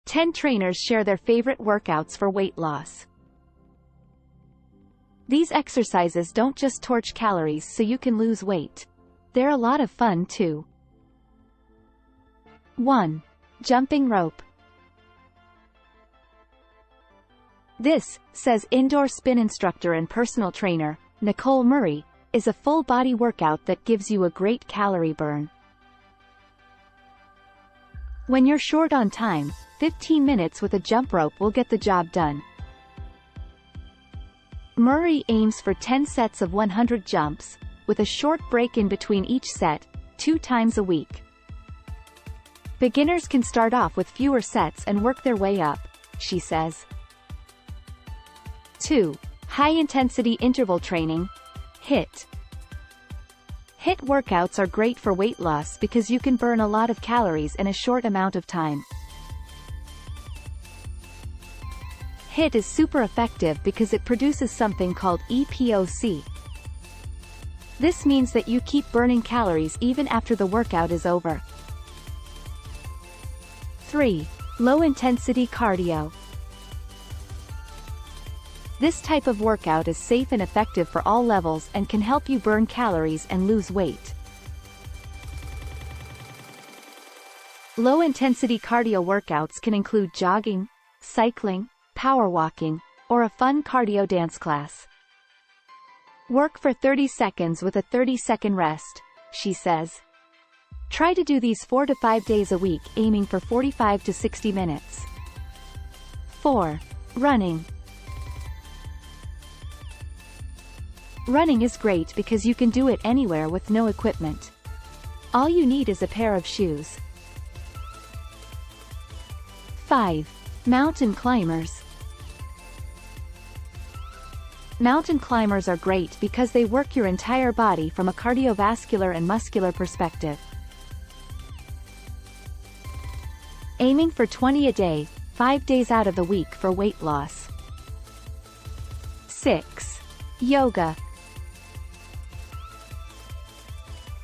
10 trainers share their favorite workouts for weight loss. These exercises don't just torch calories so you can lose weight. They're a lot of fun too. 1. Jumping rope. This, says indoor spin instructor and personal trainer, Nicole Murray, is a full-body workout that gives you a great calorie burn. When you're short on time, 15 minutes with a jump rope will get the job done. Murray aims for 10 sets of 100 jumps, with a short break in between each set, 2 times a week. Beginners can start off with fewer sets and work their way up, she says. 2. High-intensity interval training, HIIT. HIIT workouts are great for weight loss because you can burn a lot of calories in a short amount of time. HIIT is super effective because it produces something called EPOC. This means that you keep burning calories even after the workout is over. 3. Low-intensity cardio. This type of workout is safe and effective for all levels and can help you burn calories and lose weight. Low-intensity cardio workouts can include jogging, cycling, power walking, or a fun cardio dance class. Work for 30 seconds with a 30-second rest, she says. Try to do these 4 to 5 days a week, aiming for 45 to 60 minutes. 4. Running. Running is great because you can do it anywhere with no equipment. All you need is a pair of shoes. 5. Mountain climbers. Mountain climbers are great because they work your entire body from a cardiovascular and muscular perspective. Aiming for 20 a day, 5 days out of the week for weight loss. 6. Yoga.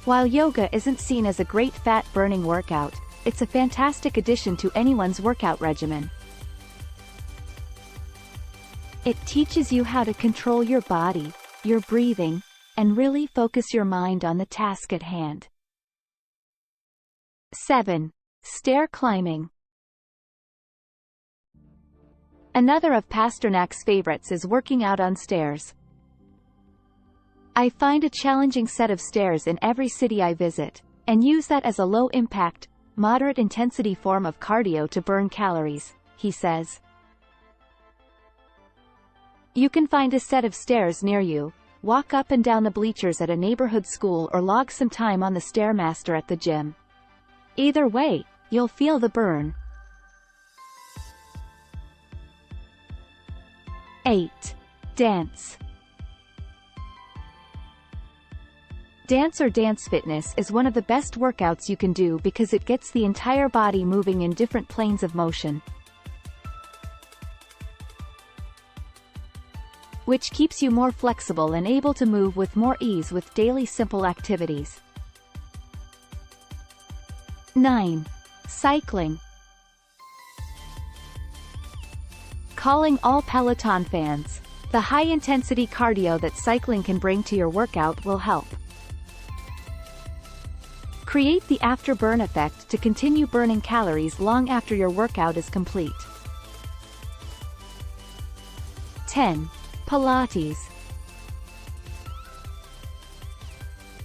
While yoga isn't seen as a great fat-burning workout, it's a fantastic addition to anyone's workout regimen. It teaches you how to control your body, your breathing, and really focus your mind on the task at hand. 7. Stair climbing. Another of Pasternak's favorites is working out on stairs. I find a challenging set of stairs in every city I visit, and use that as a low-impact, moderate-intensity form of cardio to burn calories, he says. You can find a set of stairs near you, walk up and down the bleachers at a neighborhood school or log some time on the Stairmaster at the gym. Either way, you'll feel the burn. 8. Dance. Dance or dance fitness is one of the best workouts you can do because it gets the entire body moving in different planes of motion, which keeps you more flexible and able to move with more ease with daily simple activities. 9. Cycling. Calling all Peloton fans, the high-intensity cardio that cycling can bring to your workout will help create the afterburn effect to continue burning calories long after your workout is complete. 10. Pilates.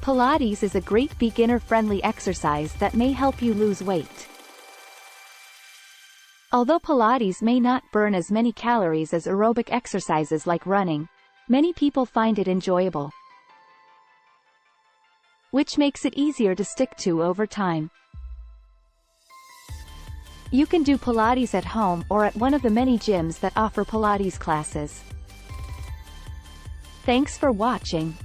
Pilates is a great beginner-friendly exercise that may help you lose weight. Although Pilates may not burn as many calories as aerobic exercises like running, many people find it enjoyable, which makes it easier to stick to over time. You can do Pilates at home or at one of the many gyms that offer Pilates classes. Thanks for watching.